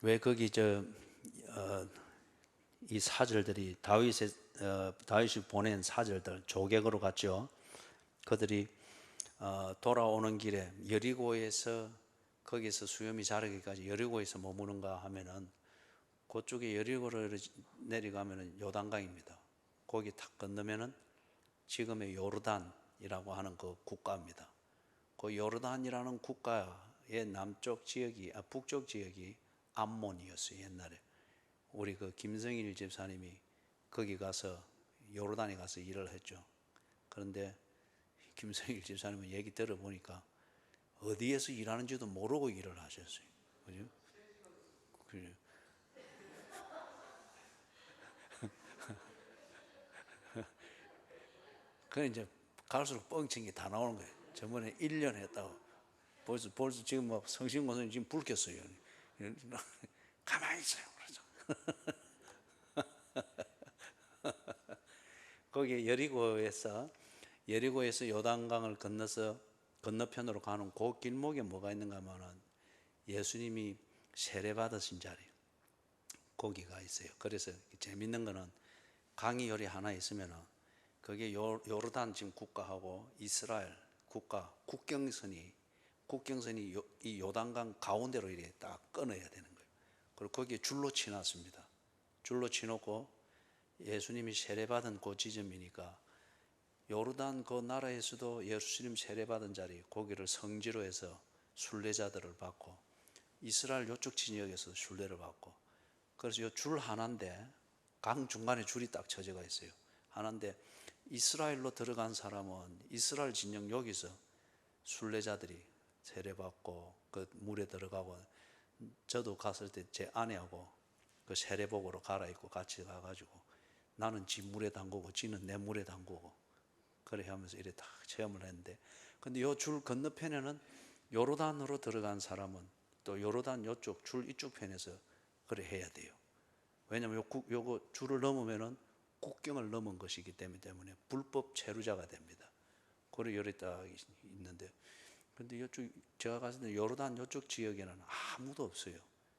왜 거기 이 사절들이 다윗이 보낸 사절들 조객으로 갔죠. 그들이 돌아오는 길에 여리고에서 거기서 수염이 자라기까지 여리고에서 머무는가 하면은 그쪽에 여리고를 내려가면은 요단강입니다. 거기 탁 건너면은 지금의 요르단이라고 하는 그 국가입니다. 그 요르단이라는 국가의 남쪽 지역이 북쪽 지역이 암몬이었어요. 옛날에 우리 그 김성일 집사님이 거기 가서 요르단에 가서 일을 했죠. 그런데 김성일 집사님은 얘기 들어보니까 어디에서 일하는지도 모르고 일을 하셨어요. 그죠? 그죠? 그 이제 갈수록 뻥친 게 다 나오는 거예요. 저번에 1년 했다고. 벌써 지금 막 성신고사님 지금 불 켰어요. 가만히 있어요. 그러죠. 거기 여리고에서 요단강을 건너서 건너편으로 가는 그 길목에 뭐가 있는가 하면은 예수님이 세례 받으신 자리 거기가 있어요. 그래서 재밌는 거는 강이 요리 하나 있으면은 그게 요르단 지금 국가하고 이스라엘 국가 국경선이 이 요단강 가운데로 이렇게 딱 끊어야 되는 거예요. 그리고 거기에 줄로 치놨습니다. 줄로 치놓고 예수님이 세례받은 그 지점이니까 요르단 그 나라에서도 예수님 세례받은 자리 거기를 성지로 해서 순례자들을 받고 이스라엘 요쪽 진영에서 순례를 받고 그래서 이 줄 하나인데 강 중간에 줄이 딱 쳐져가 있어요. 하나인데 이스라엘로 들어간 사람은 이스라엘 진영 여기서 순례자들이 세례받고 그 물에 들어가고 저도 갔을 때 제 아내하고 그 세례복으로 갈아입고 같이 가가지고 나는 지 물에 담그고 지는 내 물에 담그고 그래 하면서 이래 다 체험을 했는데 근데 요 줄 건너편에는 요르단으로 들어간 사람은 또 요르단 요쪽 줄 이쪽 편에서 그래 해야 돼요. 왜냐하면 요거 줄을 넘으면은 국경을 넘은 것이기 때문에 불법 체류자가 됩니다. 그래 열에 딱 있는데 근데 요쪽 제가 갔을 때 요르단 요쪽 지역에는 아무도 없어요.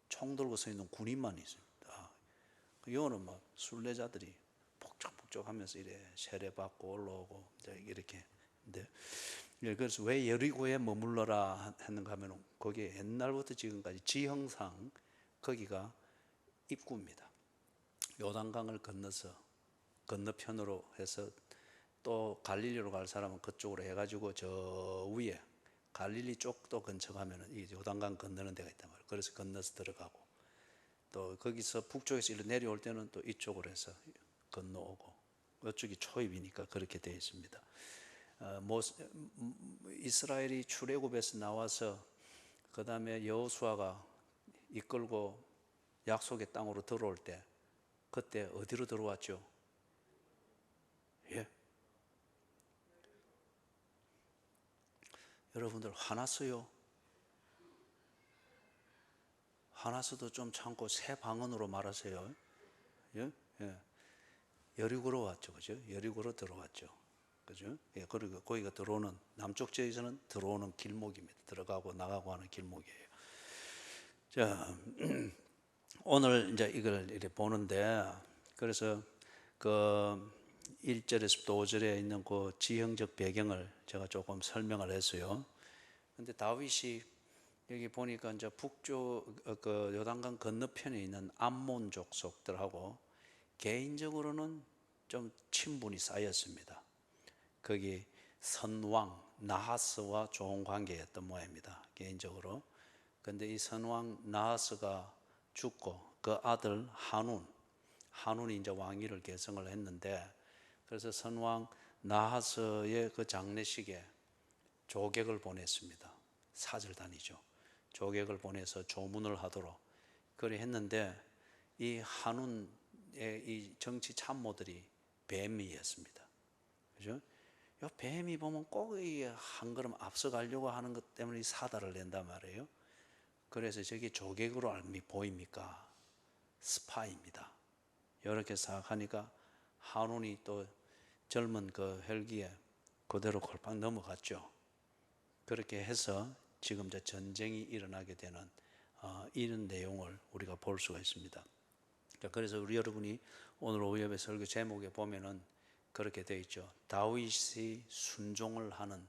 총 들고 서 있는 군인만 있습니다. 요는 막 순례자들이 북적북적하면서 이래 세례받고 올라오고 이렇게. 근데 그래서 왜 여리고에 머물러라 했는가 하면 거기에 옛날부터 지금까지 지형상 거기가 입구입니다. 요단강을 건너서 건너편으로 해서 또 갈릴리로 갈 사람은 그쪽으로 해가지고 저 위에 갈릴리 쪽도 근처 가면은 이 요단강 건너는 데가 있단 말이에요. 그래서 건너서 들어가고 또 거기서 북쪽에서 이리 내려올 때는 또 이쪽으로 해서 건너오고 이쪽이 초입이니까 그렇게 되어 있습니다. 이스라엘이 출애굽에서 나와서 그 다음에 여호수아가 이끌고 약속의 땅으로 들어올 때 그때 어디로 들어왔죠? 예? 여러분들 화났어요? 화나서도 좀 참고 새 방언으로 말하세요. 예? 예. 여리고로 왔죠, 그죠? 여리고로 들어왔죠, 그죠? 예, 그리고 거기가 들어오는 남쪽 지역에서는 들어오는 길목입니다. 들어가고 나가고 하는 길목이에요. 자, 오늘 이제 이걸 이렇게 보는데 그래서 그 1절에서부터 5절에 있는 그 지형적 배경을 제가 조금 설명을 했어요. 근데 다윗이 여기 보니까 이제 북쪽 그 요단강 건너편에 있는 암몬 족속들하고 개인적으로는 좀 친분이 쌓였습니다. 거기 선왕 나하스와 좋은 관계였던 모양입니다. 개인적으로. 근데 이 선왕 나하스가 죽고 그 아들 한운이 이제 왕위를 계승을 했는데 그래서 선왕 나하스의 그 장례식에 조객을 보냈습니다. 사절단이죠. 조객을 보내서 조문을 하도록 그래 했는데 이 한운의 이 정치 참모들이 뱀이었습니다. 그죠? 요 뱀이 보면 꼭 한 걸음 앞서가려고 하는 것 때문에 사다를 낸단 말이에요. 그래서 저게 조객으로 보입니까? 스파입니다. 이렇게 생각하니까 한운이 또 젊은 그 헬기에 그대로 골방 넘어갔죠. 그렇게 해서 지금 저 전쟁이 일어나게 되는 이런 내용을 우리가 볼 수가 있습니다. 그래서 우리 여러분이 오늘 오후예배 설교 제목에 보면은 그렇게 되어 있죠. 다윗이 순종을 하는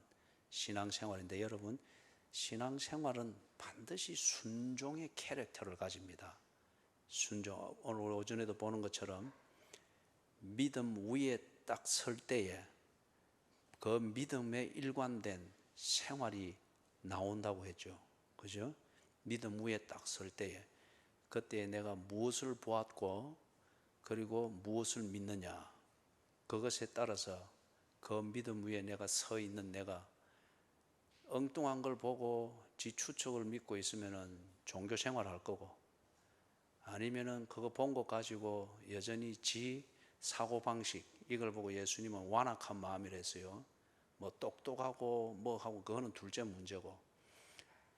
신앙생활인데, 여러분, 신앙생활은 반드시 순종의 캐릭터를 가집니다. 순종, 오늘 오전에도 보는 것처럼 믿음 위에 딱 설 때에 그 믿음에 일관된 생활이 나온다고 했죠. 그죠? 믿음 위에 딱 설 때에, 그때 내가 무엇을 보았고 그리고 무엇을 믿느냐, 그것에 따라서 그 믿음 위에 내가 서 있는, 내가 엉뚱한 걸 보고 지 추측을 믿고 있으면은 종교 생활 할 거고, 아니면은 그거 본 것 가지고 여전히 지 사고방식, 이걸 보고 예수님은 완악한 마음이랬어요. 뭐 똑똑하고 뭐 하고 그거는 둘째 문제고,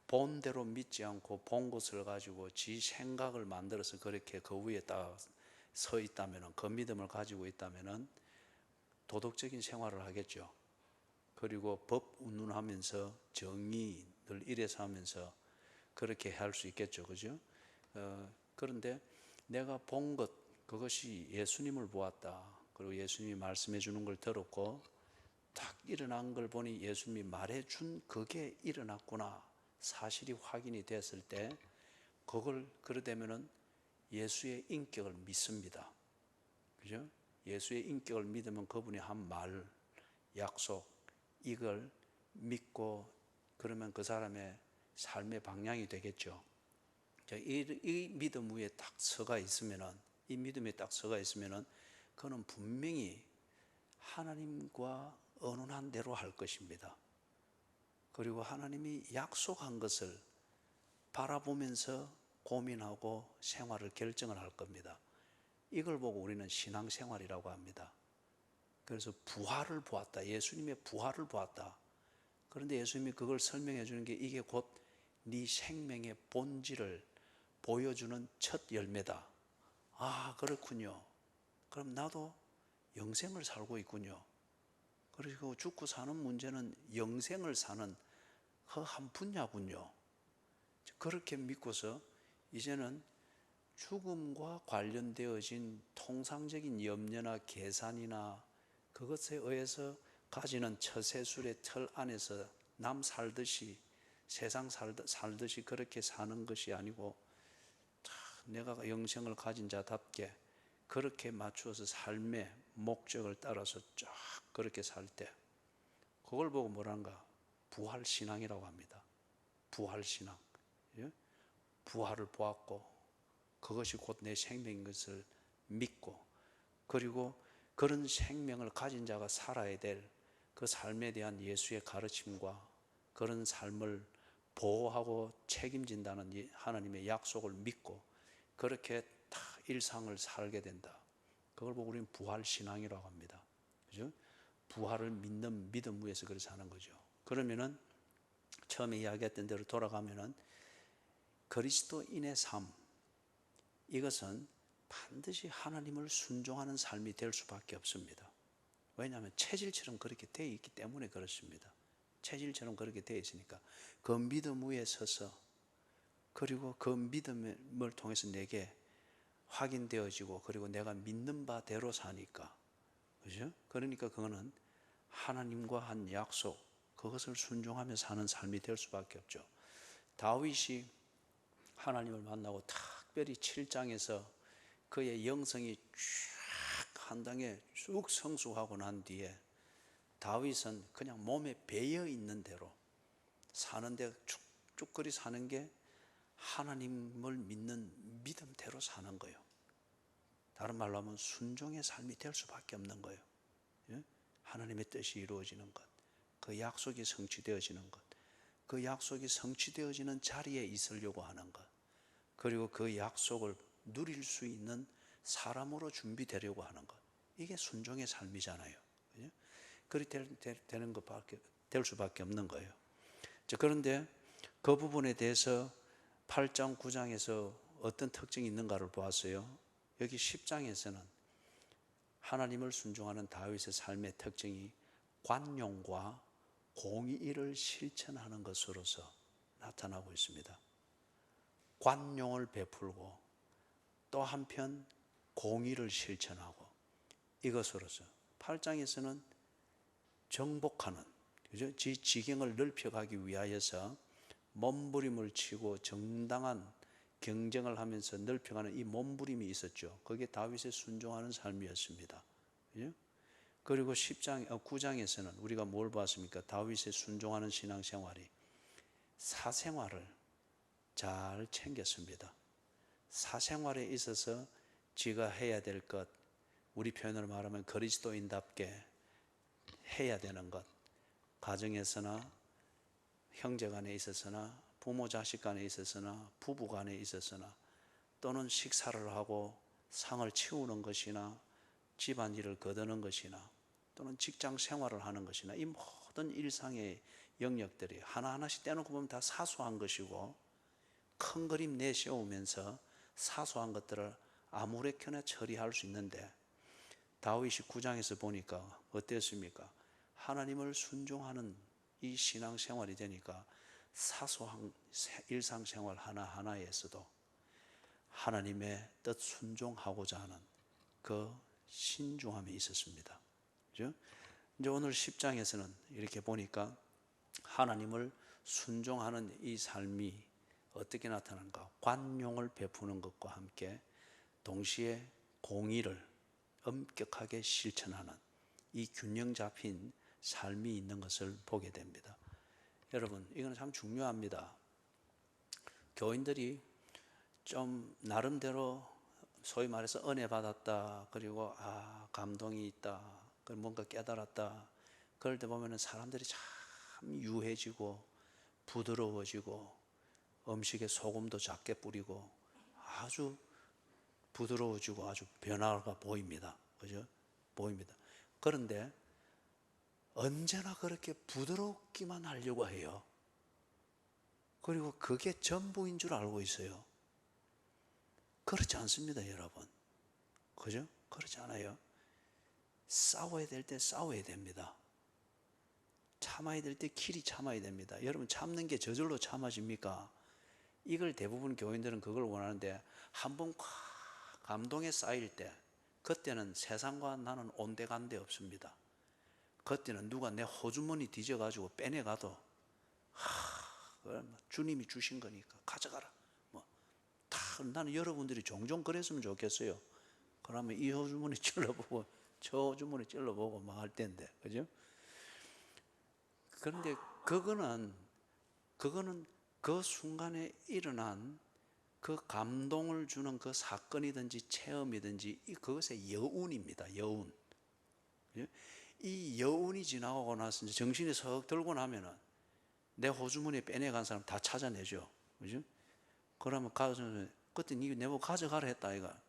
본 대로 믿지 않고 본 것을 가지고 지 생각을 만들어서 그렇게 그 위에 딱 서 있다면은, 그 믿음을 가지고 있다면은 도덕적인 생활을 하겠죠. 그리고 법 운운하면서 정의 늘 이래서 하면서 그렇게 할 수 있겠죠. 그죠? 그런데 내가 본 것, 그것이 예수님을 보았다, 그리고 예수님이 말씀해 주는 걸 들었고 딱 일어난 걸 보니 예수님이 말해 준 그게 일어났구나, 사실이 확인이 됐을 때, 그걸 그러되면은 예수의 인격을 믿습니다. 그죠? 예수의 인격을 믿으면 그분이 한 말, 약속, 이걸 믿고 그러면 그 사람의 삶의 방향이 되겠죠. 이 믿음 위에 딱 서가 있으면은, 이 믿음에 딱 서가 있으면은 그는 분명히 하나님과 언론한 대로 할 것입니다. 그리고 하나님이 약속한 것을 바라보면서 고민하고 생활을 결정을 할 겁니다. 이걸 보고 우리는 신앙생활이라고 합니다. 그래서 부활을 보았다, 예수님의 부활을 보았다. 그런데 예수님이 그걸 설명해 주는 게, 이게 곧 네 생명의 본질을 보여주는 첫 열매다. 아, 그렇군요. 그럼 나도 영생을 살고 있군요. 그리고 죽고 사는 문제는 영생을 사는 그 한 분야군요. 그렇게 믿고서 이제는 죽음과 관련되어진 통상적인 염려나 계산이나 그것에 의해서 가지는 처세술의 틀 안에서 남 살듯이, 세상 살듯이 그렇게 사는 것이 아니고, 내가 영생을 가진 자답게 그렇게 맞추어서 삶의 목적을 따라서 쫙 그렇게 살 때, 그걸 보고 뭐란가, 부활신앙이라고 합니다. 부활신앙. 부활을 보았고 그것이 곧 내 생명인 것을 믿고, 그리고 그런 생명을 가진 자가 살아야 될 그 삶에 대한 예수의 가르침과 그런 삶을 보호하고 책임진다는 하나님의 약속을 믿고 그렇게 다 일상을 살게 된다. 그걸 보고 우리는 부활신앙이라고 합니다. 그죠? 부활을 믿는 믿음 위에서 그렇게 사는 거죠. 그러면은 처음에 이야기했던 대로 돌아가면은 그리스도인의 삶, 이것은 반드시 하나님을 순종하는 삶이 될 수밖에 없습니다. 왜냐하면 체질처럼 그렇게 되어 있기 때문에 그렇습니다. 체질처럼 그렇게 되어 있으니까 그 믿음 위에 서서, 그리고 그 믿음을 통해서 내게 확인되어지고, 그리고 내가 믿는 바대로 사니까, 그죠? 그러니까 그거는 하나님과 한 약속, 그것을 순종하며 사는 삶이 될 수밖에 없죠. 다윗이 하나님을 만나고 특별히 7장에서 그의 영성이 쫙 한 당에 쑥 성숙하고 난 뒤에 다윗은 그냥 몸에 배어 있는 대로 사는데, 쭉쭉거리 사는 게 하나님을 믿는 믿음대로 사는 거예요. 다른 말로 하면 순종의 삶이 될 수밖에 없는 거예요. 하나님의 뜻이 이루어지는 것, 그 약속이 성취되어지는 것, 그 약속이 성취되어지는 자리에 있으려고 하는 것, 그리고 그 약속을 누릴 수 있는 사람으로 준비되려고 하는 것, 이게 순종의 삶이잖아요. 그렇게 되는 것밖에, 될 수밖에 없는 거예요. 그런데 그 부분에 대해서 8장, 9장에서 어떤 특징이 있는가를 보았어요. 여기 10장에서는 하나님을 순종하는 다윗의 삶의 특징이 관용과 공의를 실천하는 것으로서 나타나고 있습니다. 관용을 베풀고 또 한편 공의를 실천하고 이것으로서 8장에서는 정복하는, 그죠? 지경을 넓혀가기 위하여서 몸부림을 치고 정당한 경쟁을 하면서 넓혀가는 이 몸부림이 있었죠. 그게 다윗의 순종하는 삶이었습니다. 그죠? 그리고 9장에서는 우리가 뭘 봤습니까? 다윗의 순종하는 신앙생활이 사생활을 잘 챙겼습니다. 사생활에 있어서 지가 해야 될 것, 우리 표현으로 말하면 그리스도인답게 해야 되는 것, 가정에서나 형제 간에 있어서나 부모 자식 간에 있어서나 부부 간에 있어서나 또는 식사를 하고 상을 치우는 것이나 집안일을 거두는 것이나 또는 직장 생활을 하는 것이나 이 모든 일상의 영역들이 하나하나씩 떼놓고 보면 다 사소한 것이고 큰 그림 내세우면서 사소한 것들을 아무렇게나 처리할 수 있는데 다윗이 9장에서 보니까 어땠습니까? 하나님을 순종하는 이 신앙생활이 되니까 사소한 일상생활 하나하나에서도 하나님의 뜻 순종하고자 하는 그 신중함이 있었습니다. 그죠? 이제 오늘 10장에서는 이렇게 보니까 하나님을 순종하는 이 삶이 어떻게 나타나는가? 관용을 베푸는 것과 함께 동시에 공의를 엄격하게 실천하는 이 균형 잡힌 삶이 있는 것을 보게 됩니다. 여러분, 이건 참 중요합니다. 교인들이 좀 나름대로 소위 말해서 은혜 받았다, 그리고 감동이 있다, 뭔가 깨달았다, 그럴 때 보면 사람들이 참 유해지고 부드러워지고 음식에 소금도 작게 뿌리고 아주 부드러워지고 아주 변화가 보입니다. 그죠? 보입니다. 그런데 언제나 그렇게 부드럽기만 하려고 해요. 그리고 그게 전부인 줄 알고 있어요. 그렇지 않습니다, 여러분. 그죠? 그렇지 않아요. 싸워야 될 때 싸워야 됩니다. 참아야 될 때 길이 참아야 됩니다. 여러분, 참는 게 저절로 참아집니까? 이걸 대부분 교인들은 그걸 원하는데 한번 감동에 쌓일 때 그때는 세상과 나는 온데간데 없습니다. 그때는 누가 내 호주머니 뒤져가지고 빼내가도 주님이 주신 거니까 가져가라. 나는 여러분들이 종종 그랬으면 좋겠어요. 그러면 이 호주머니 찔러보고 저 호주머니 찔러보고 막 할 텐데, 그죠? 그런데 그거는 그 순간에 일어난 그 감동을 주는 그 사건이든지 체험이든지 그것의 여운입니다. 여운. 이 여운이 지나가고 나서 이제 정신이 석 들고 나면은 내 호주머니에 빼내간 사람 다 찾아내죠. 그죠? 그러면 가서 그때 네가 내보고 가져가라 했다 아이가.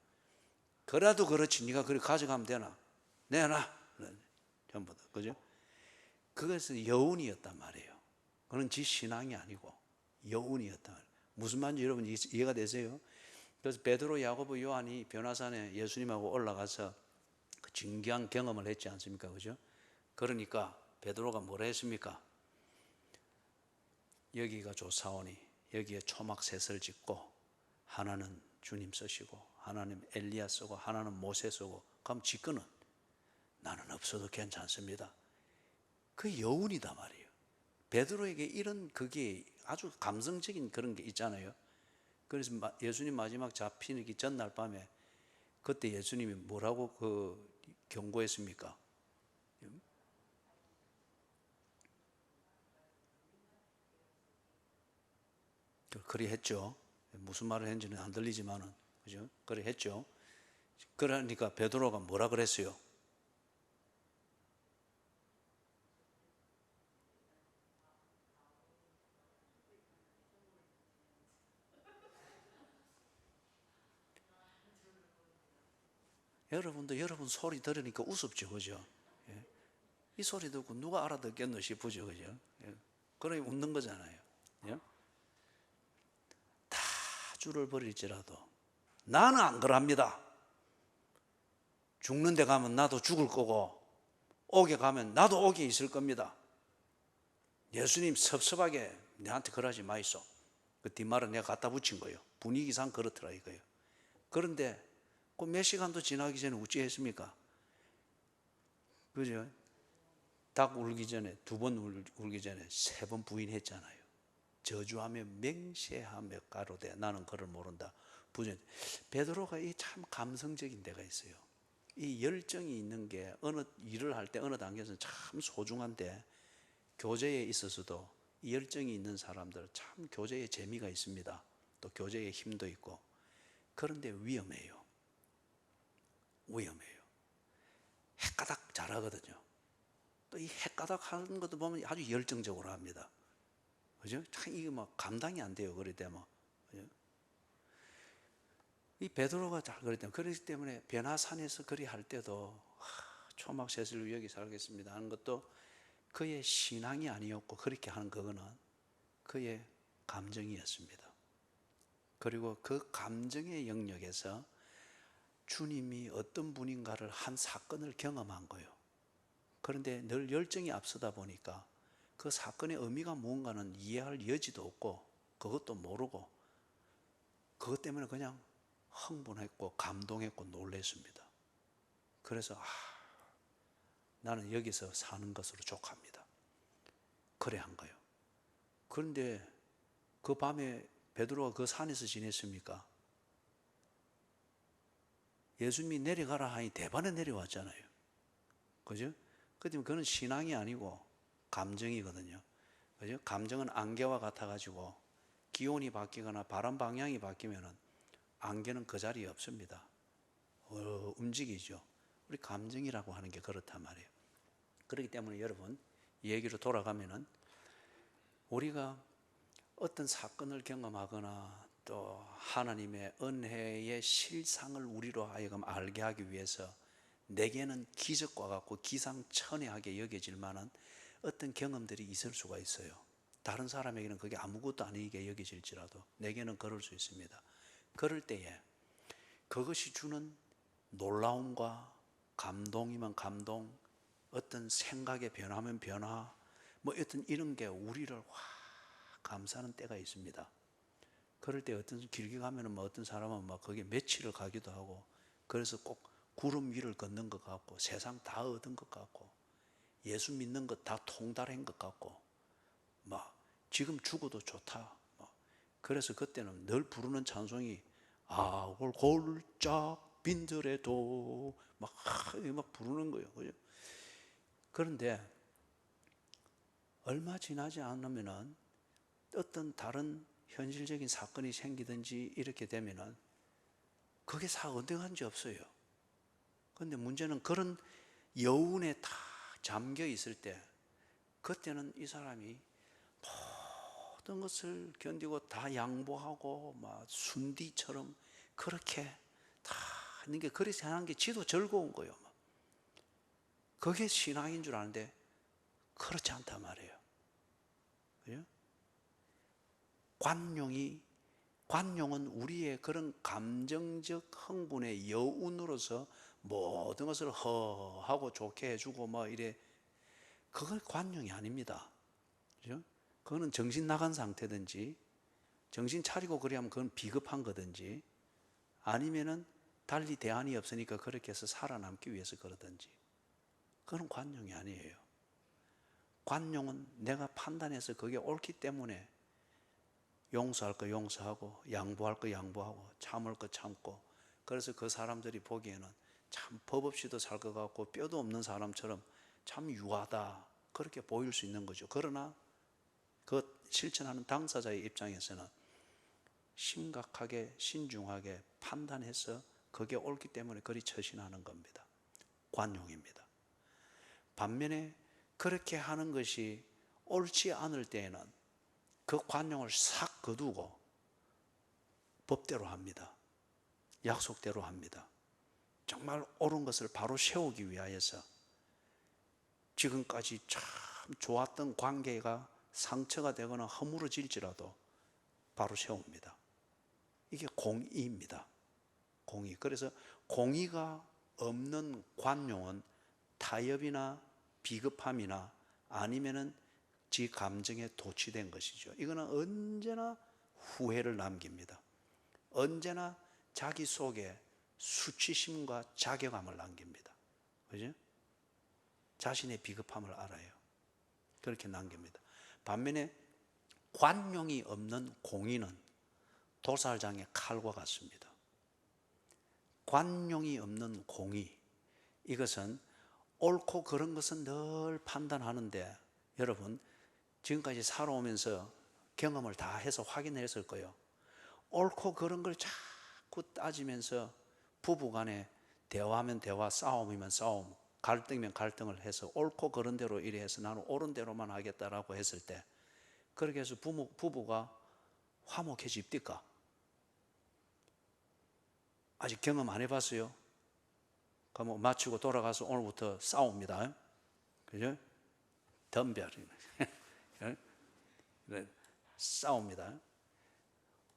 그래도 그렇지 네가 그래 가져가면 되나? 내놔. 전부 다. 그죠? 그것은 여운이었단 말이에요. 그건 지 신앙이 아니고 여운이었단 말이에요. 무슨 말인지 여러분 이해가 되세요? 그래서 베드로, 야고보, 요한이 변화산에 예수님하고 올라가서 그 진귀한 경험을 했지 않습니까? 그죠? 그러니까 베드로가 뭐라 했습니까? 여기가 조사오니 여기에 초막셋을 짓고 하나는 주님 쓰시고 하나는 엘리야 쓰고 하나는 모세 쓰고 그럼 짓거는 나는 없어도 괜찮습니다. 그 여운이다 말이에요. 베드로에게 이런 그게 아주 감성적인 그런 게 있잖아요. 그래서 예수님 마지막 잡히기 전날 밤에 그때 예수님이 뭐라고 경고했습니까? 그리 했죠. 무슨 말을 했는지는 안 들리지만은, 그죠? 그리 했죠. 그러니까 베드로가 뭐라 그랬어요? 여러분도 여러분 소리 들으니까 우습죠, 그죠? 예. 이 소리 듣고 누가 알아듣겠노 싶으죠, 그죠? 예. 그래 웃는 거잖아요. 예? 다 줄을 버릴지라도 나는 안 그럽니다. 죽는 데 가면 나도 죽을 거고 옥에 가면 나도 옥에 있을 겁니다. 예수님 섭섭하게 내한테 그러지 마이소. 그 뒷말은 내가 갖다 붙인 거예요. 분위기상 그렇더라 이거예요. 그런데 그 몇 시간도 지나기 전에 어찌 했습니까? 그죠? 닭 울기 전에, 2번 울기 전에 3번 부인했잖아요. 저주하며 맹세하며 가로되 나는 그를 모른다. 부전. 베드로가 이 참 감성적인 데가 있어요. 이 열정이 있는 게 어느 일을 할 때 어느 단계에서는 참 소중한데, 교제에 있어서도 이 열정이 있는 사람들 참 교제에 재미가 있습니다. 또 교제에 힘도 있고. 그런데 위험해요. 헷가닥 잘하거든요. 또 이 헷가닥 하는 것도 보면 아주 열정적으로 합니다. 그죠? 참 이게 막 감당이 안 돼요. 그럴 때 뭐. 이 베드로가 잘 그랬대요. 그렇기 때문에 변화산에서 그리 할 때도 초막 셋을 여기 살겠습니다 하는 것도 그의 신앙이 아니었고, 그렇게 하는 그거는 그의 감정이었습니다. 그리고 그 감정의 영역에서 주님이 어떤 분인가를 한 사건을 경험한 거예요. 그런데 늘 열정이 앞서다 보니까 그 사건의 의미가 뭔가는 이해할 여지도 없고 그것도 모르고 그것 때문에 그냥 흥분했고 감동했고 놀랐습니다. 그래서 나는 여기서 사는 것으로 족합니다. 그래 한 거예요. 그런데 그 밤에 베드로가 그 산에서 지냈습니까? 예수님이 내려가라 하니 대반에 내려왔잖아요. 그죠? 그렇지만 그건 신앙이 아니고 감정이거든요. 그죠? 감정은 안개와 같아가지고 기온이 바뀌거나 바람 방향이 바뀌면은 안개는 그 자리에 없습니다. 움직이죠. 우리 감정이라고 하는 게 그렇단 말이에요. 그렇기 때문에 여러분, 이 얘기로 돌아가면은 우리가 어떤 사건을 경험하거나 또 하나님의 은혜의 실상을 우리로 하여금 알게 하기 위해서 내게는 기적과 같고 기상천외하게 여겨질 만한 어떤 경험들이 있을 수가 있어요. 다른 사람에게는 그게 아무것도 아니게 여겨질지라도 내게는 그럴 수 있습니다. 그럴 때에 그것이 주는 놀라움과 감동이면 감동, 어떤 생각의 변화면 변화, 뭐 어떤 이런 게 우리를 확 감싸는 때가 있습니다. 그럴 때 어떤 길게 가면은 뭐 어떤 사람은 막 거기에 며칠을 가기도 하고, 그래서 꼭 구름 위를 걷는 것 같고 세상 다 얻은 것 같고 예수 믿는 것 다 통달한 것 같고 막 지금 죽어도 좋다. 그래서 그때는 늘 부르는 찬송이 아골 골짝 빈들에도 막 부르는 거예요. 그죠? 그런데 얼마 지나지 않으면은 어떤 다른 현실적인 사건이 생기든지 이렇게 되면은 그게 다 언등한지 없어요. 그런데 문제는 그런 여운에 다 잠겨 있을 때, 그때는 이 사람이 모든 것을 견디고 다 양보하고 막 순디처럼 그렇게 다 하는 게, 그렇게 하는 게 지도 즐거운 거예요. 그게 신앙인 줄 아는데 그렇지 않단 말이에요. 그죠? 관용은 우리의 그런 감정적 흥분의 여운으로서 모든 것을 허하고 좋게 해주고 뭐 이래, 그건 관용이 아닙니다. 그죠? 그거는 정신 나간 상태든지 정신 차리고 그래 하면 그건 비겁한 거든지, 아니면은 달리 대안이 없으니까 그렇게 해서 살아남기 위해서 그러든지, 그건 관용이 아니에요. 관용은 내가 판단해서 그게 옳기 때문에 용서할 거 용서하고 양보할 거 양보하고 참을 거 참고, 그래서 그 사람들이 보기에는 참 법 없이도 살 것 같고 뼈도 없는 사람처럼 참 유하다 그렇게 보일 수 있는 거죠. 그러나 그 실천하는 당사자의 입장에서는 심각하게 신중하게 판단해서 그게 옳기 때문에 그리 처신하는 겁니다. 관용입니다. 반면에 그렇게 하는 것이 옳지 않을 때에는 그 관용을 싹 거두고 법대로 합니다. 약속대로 합니다. 정말 옳은 것을 바로 세우기 위하여서 지금까지 참 좋았던 관계가 상처가 되거나 허물어질지라도 바로 세웁니다. 이게 공의입니다. 공의. 그래서 공의가 없는 관용은 타협이나 비겁함이나 아니면은 지 감정에 도취된 것이죠. 이거는 언제나 후회를 남깁니다. 언제나 자기 속에 수치심과 자괴감을 남깁니다. 그죠? 자신의 비겁함을 알아요. 그렇게 남깁니다. 반면에 관용이 없는 공의는 도살장의 칼과 같습니다. 관용이 없는 공의, 이것은 옳고 그른 것은 늘 판단하는데, 여러분 지금까지 살아오면서 경험을 다 해서 확인했을 거예요. 옳고 그른 걸 자꾸 따지면서 부부간에 대화하면 대화, 싸움이면 싸움, 갈등이면 갈등을 해서 옳고 그른 대로 이래 해서 나는 옳은 대로만 하겠다라고 했을 때, 그렇게 해서 부부가 화목해집니까? 아직 경험 안 해봤어요? 그럼 마치고 돌아가서 오늘부터 싸웁니다. 그죠? 덤벼. 싸웁니다.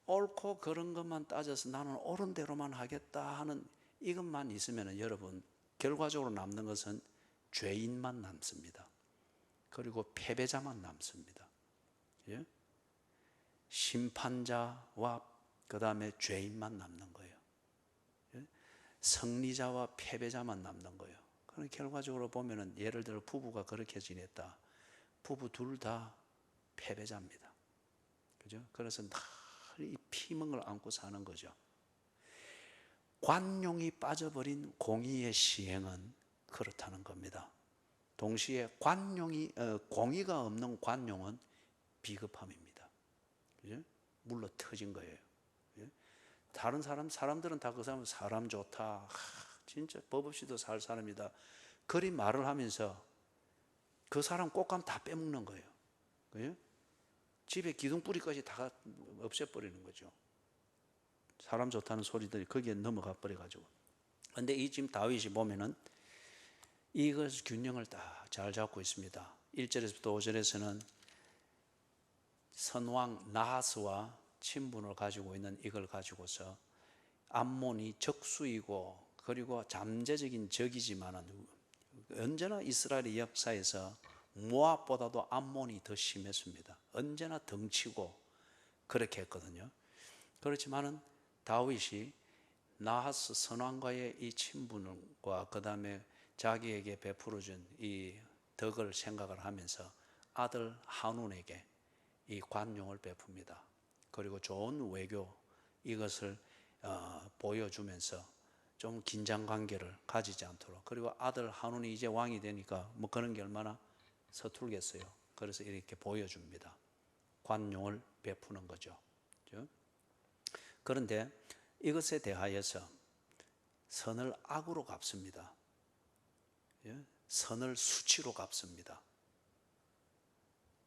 옳고 그런 것만 따져서 나는 옳은 대로만 하겠다 하는 이것만 있으면 여러분, 결과적으로 남는 것은 죄인만 남습니다. 그리고 패배자만 남습니다. 예? 심판자와 그 다음에 죄인만 남는 거예요. 예? 승리자와 패배자만 남는 거예요. 그럼 결과적으로 보면은, 예를 들어 부부가 그렇게 지냈다. 부부 둘 다 패배자입니다. 그죠? 그래서 늘 이 피멍을 안고 사는 거죠. 관용이 빠져버린 공의의 시행은 그렇다는 겁니다. 동시에 공의가 없는 관용은 비겁함입니다. 그죠? 물러 터진 거예요. 다른 사람들은 다 그 사람 좋다, 진짜 법 없이도 살 사람이다, 그리 말을 하면서 그 사람 꽃감 다 빼먹는 거예요. 그죠? 집에 기둥뿌리까지 다 없애버리는 거죠. 사람 좋다는 소리들이 거기에 넘어가 버려가지고. 근데 이 지금 다윗이 보면은 이것 균형을 딱 잘 잡고 있습니다. 1절에서부터 5절에서는 선왕 나하스와 친분을 가지고 있는 이걸 가지고서 암몬이 적수이고 그리고 잠재적인 적이지만은 언제나 이스라엘의 역사에서 모압보다도 암몬이 더 심했습니다. 언제나 덩치고 그렇게 했거든요. 그렇지만은 다윗이 나하스 선왕과의 이 친분과 그 다음에 자기에게 베풀어준 이 덕을 생각을 하면서 아들 한운에게 이 관용을 베풉니다. 그리고 좋은 외교, 이것을 보여주면서 좀 긴장 관계를 가지지 않도록. 그리고 아들 한운이 이제 왕이 되니까 뭐 그런 게 얼마나 서툴겠어요. 그래서 이렇게 보여줍니다. 관용을 베푸는 거죠. 그런데 이것에 대하여서 선을 악으로 갚습니다. 선을 수치로 갚습니다.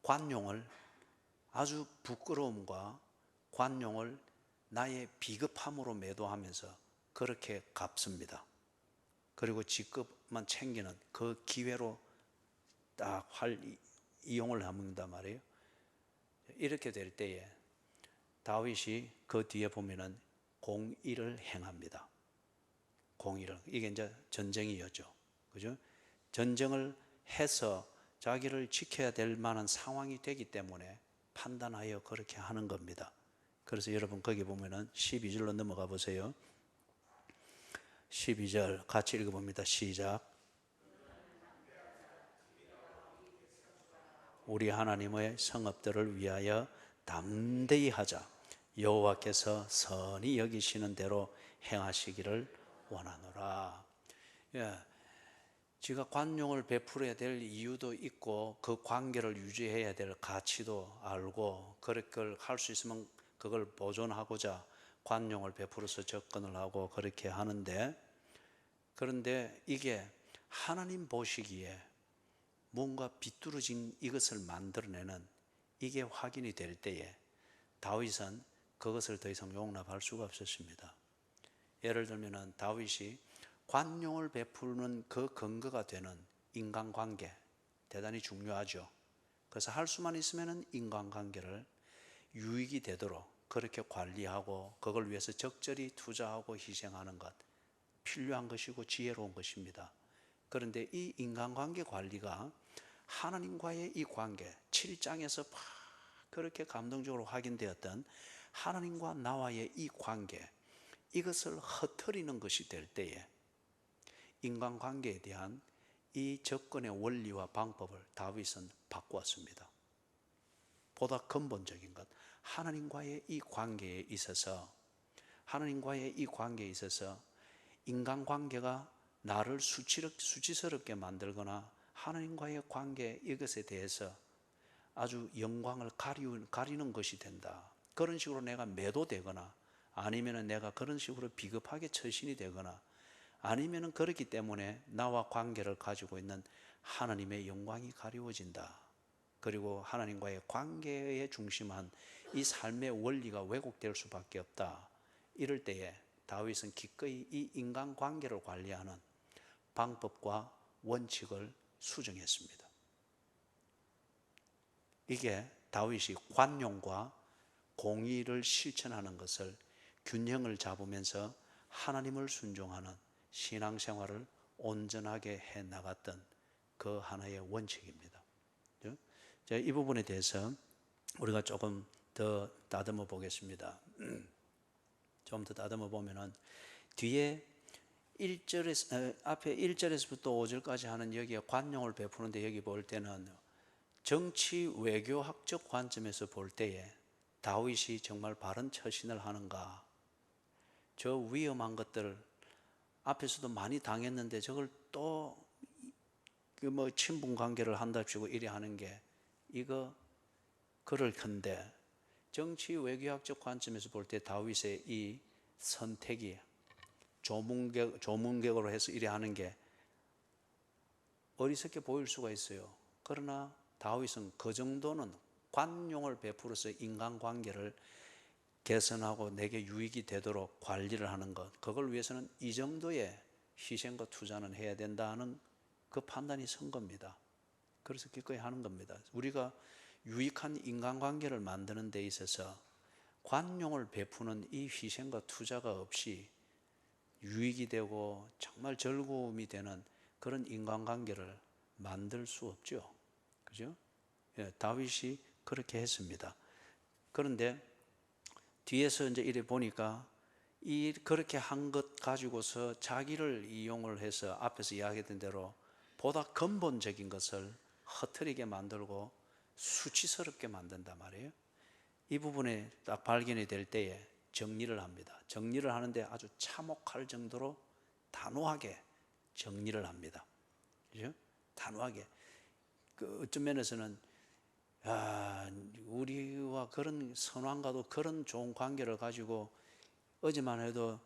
관용을 아주 부끄러움과 관용을 나의 비겁함으로 매도하면서 그렇게 갚습니다. 그리고 직급만 챙기는 그 기회로 딱 이용을 합니다 말이에요. 이렇게 될 때에 다윗이 그 뒤에 보면은 공의를 행합니다. 공의를, 이게 이제 전쟁이었죠. 그죠? 전쟁을 해서 자기를 지켜야 될 만한 상황이 되기 때문에 판단하여 그렇게 하는 겁니다. 그래서 여러분 거기 보면은 12절로 넘어가 보세요. 12절 같이 읽어봅니다. 시작. 우리 하나님의 성읍들을 위하여 담대히 하자. 여호와께서 선히 여기시는 대로 행하시기를 원하노라. 지가 관용을 베풀어야 될 이유도 있고 그 관계를 유지해야 될 가치도 알고 그걸 할 수 있으면 그걸 보존하고자 관용을 베풀어서 접근을 하고 그렇게 하는데, 그런데 이게 하나님 보시기에 뭔가 비뚤어진 이것을 만들어내는 이게 확인이 될 때에 다윗은 그것을 더 이상 용납할 수가 없었습니다. 예를 들면 다윗이 관용을 베푸는 그 근거가 되는 인간관계, 대단히 중요하죠. 그래서 할 수만 있으면 인간관계를 유익이 되도록 그렇게 관리하고 그걸 위해서 적절히 투자하고 희생하는 것, 필요한 것이고 지혜로운 것입니다. 그런데 이 인간관계 관리가 하나님과의 이 관계, 7장에서 그렇게 감동적으로 확인되었던 하나님과 나와의 이 관계, 이것을 흐트리는 것이 될 때에 인간관계에 대한 이 접근의 원리와 방법을 다윗은 바꾸었습니다. 보다 근본적인 것, 하나님과의 이 관계에 있어서 인간관계가 나를 수치스럽게 만들거나 하나님과의 관계 이것에 대해서 아주 영광을 가리는 것이 된다. 그런 식으로 내가 매도되거나 아니면 내가 그런 식으로 비겁하게 처신이 되거나 아니면 그렇기 때문에 나와 관계를 가지고 있는 하나님의 영광이 가리워진다. 그리고 하나님과의 관계에 중심한 이 삶의 원리가 왜곡될 수밖에 없다. 이럴 때에 다윗은 기꺼이 이 인간관계를 관리하는 방법과 원칙을 수정했습니다. 이게 다윗이 관용과 공의를 실천하는 것을 균형을 잡으면서 하나님을 순종하는 신앙생활을 온전하게 해나갔던 그 하나의 원칙입니다. 이 부분에 대해서 우리가 조금 더 다듬어 보겠습니다. 좀 더 다듬어 보면은 뒤에 1절에서 앞에 1절에서부터 5절까지 하는 여기에 관용을 베푸는데 여기 볼 때는 정치 외교학적 관점에서 볼 때에 다윗이 정말 바른 처신을 하는가? 저 위험한 것들 앞에서도 많이 당했는데 저걸 또 친분 관계를 한답시고 이래 하는 게 이거 그럴 건데 정치 외교학적 관점에서 볼 때 다윗의 이 선택이 조문격으로 해서 이래 하는 게 어리석게 보일 수가 있어요. 그러나 다윗은 그 정도는 관용을 베풀어서 인간관계를 개선하고 내게 유익이 되도록 관리를 하는 것, 그걸 위해서는 이 정도의 희생과 투자는 해야 된다는 그 판단이 선 겁니다. 그래서 기꺼이 하는 겁니다. 우리가 유익한 인간관계를 만드는 데 있어서 관용을 베푸는 이 희생과 투자가 없이 유익이 되고 정말 즐거움이 되는 그런 인간관계를 만들 수 없죠. 그죠? 예, 다윗이 그렇게 했습니다. 그런데 뒤에서 이제 이래 보니까 그렇게 한 것 가지고서 자기를 이용을 해서 앞에서 이야기했던 대로 보다 근본적인 것을 흐트리게 만들고 수치스럽게 만든단 말이에요. 이 부분에 딱 발견이 될 때에 정리를 합니다. 정리를 하는데 아주 참혹할 정도로 단호하게 정리를 합니다. 그죠? 단호하게. 어떤 면에서는 우리와 그런 선왕과도 그런 좋은 관계를 가지고 어제만 해도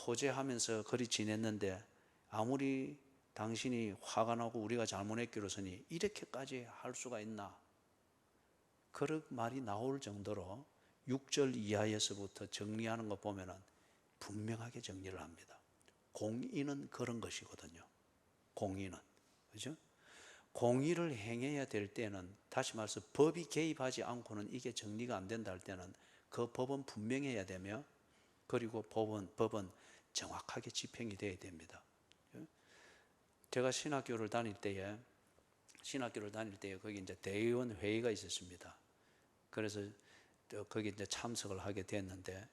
호재하면서 그리 지냈는데 아무리 당신이 화가 나고 우리가 잘못했기로서니 이렇게까지 할 수가 있나? 그런 말이 나올 정도로 6절 이하에서부터 정리하는 거 보면은 분명하게 정리를 합니다. 공의는 그런 것이거든요. 공의는. 그죠? 공의를 행해야 될 때는 다시 말해서 법이 개입하지 않고는 이게 정리가 안 된다 할 때는 그 법은 분명해야 되며 그리고 법은 정확하게 집행이 돼야 됩니다. 제가 신학교를 다닐 때에 거기 이제 대의원 회의가 있었습니다. 그래서 거기 이제 참석을 하게 됐는데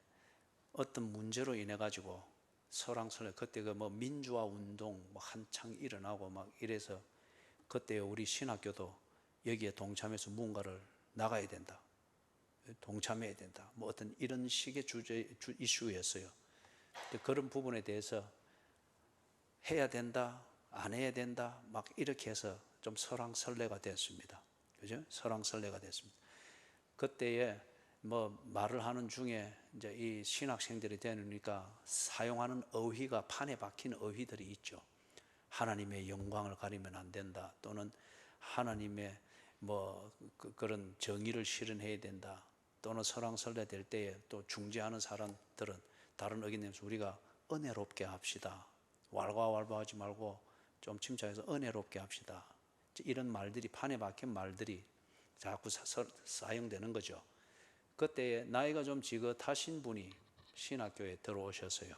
어떤 문제로 인해 가지고 설왕설래 그때 그 민주화 운동 한창 일어나고 막 이래서 그때 우리 신학교도 여기에 동참해서 무언가를 나가야 된다. 동참해야 된다. 어떤 이런 식의 이슈였어요. 그런 부분에 대해서 해야 된다, 안 해야 된다, 막 이렇게 해서 좀 설왕설래가 됐습니다. 그죠? 설왕설래가 됐습니다. 그때에 말을 하는 중에 이제 이 신학생들이 되니까 사용하는 어휘가 판에 박힌 어휘들이 있죠. 하나님의 영광을 가리면 안 된다. 또는 하나님의 그런 정의를 실현해야 된다. 또는 설왕설래 될 때에 또 중재하는 사람들은 다른 의견 내면서 우리가 은혜롭게 합시다. 왈가왈부하지 말고 좀 침착해서 은혜롭게 합시다. 이런 말들이 판에 박힌 말들이 자꾸 사용되는 거죠. 그때 나이가 좀 지긋하신 분이 신학교에 들어오셨어요.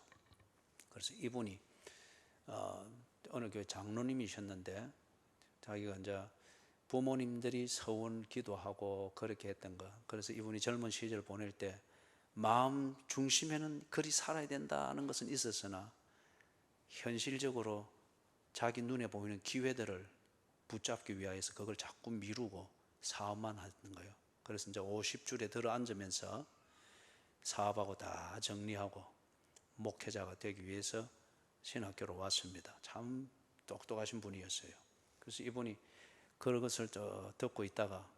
그래서 이분이 어느 교회 장로님이셨는데 자기가 이제 부모님들이 서원 기도하고 그렇게 했던 거. 그래서 이분이 젊은 시절 보낼 때 마음 중심에는 그리 살아야 된다는 것은 있었으나 현실적으로 자기 눈에 보이는 기회들을 붙잡기 위하여서 그걸 자꾸 미루고 사업만 하는 거예요. 그래서 이제 50줄에 들어 앉으면서 사업하고 다 정리하고 목회자가 되기 위해서 신학교로 왔습니다. 참 똑똑하신 분이었어요. 그래서 이분이 그것을 듣고 있다가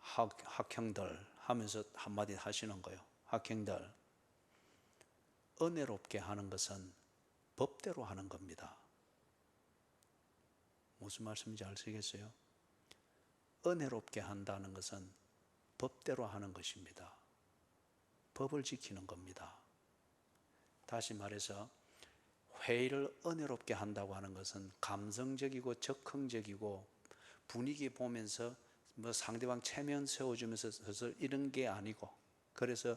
학형들 하면서 한마디 하시는 거예요. 학형들, 은혜롭게 하는 것은 법대로 하는 겁니다. 무슨 말씀인지 아시겠어요? 은혜롭게 한다는 것은 법대로 하는 것입니다. 법을 지키는 겁니다. 다시 말해서 회의를 은혜롭게 한다고 하는 것은 감성적이고 적극적이고 분위기 보면서 뭐 상대방 체면 세워주면서 이런 게 아니고, 그래서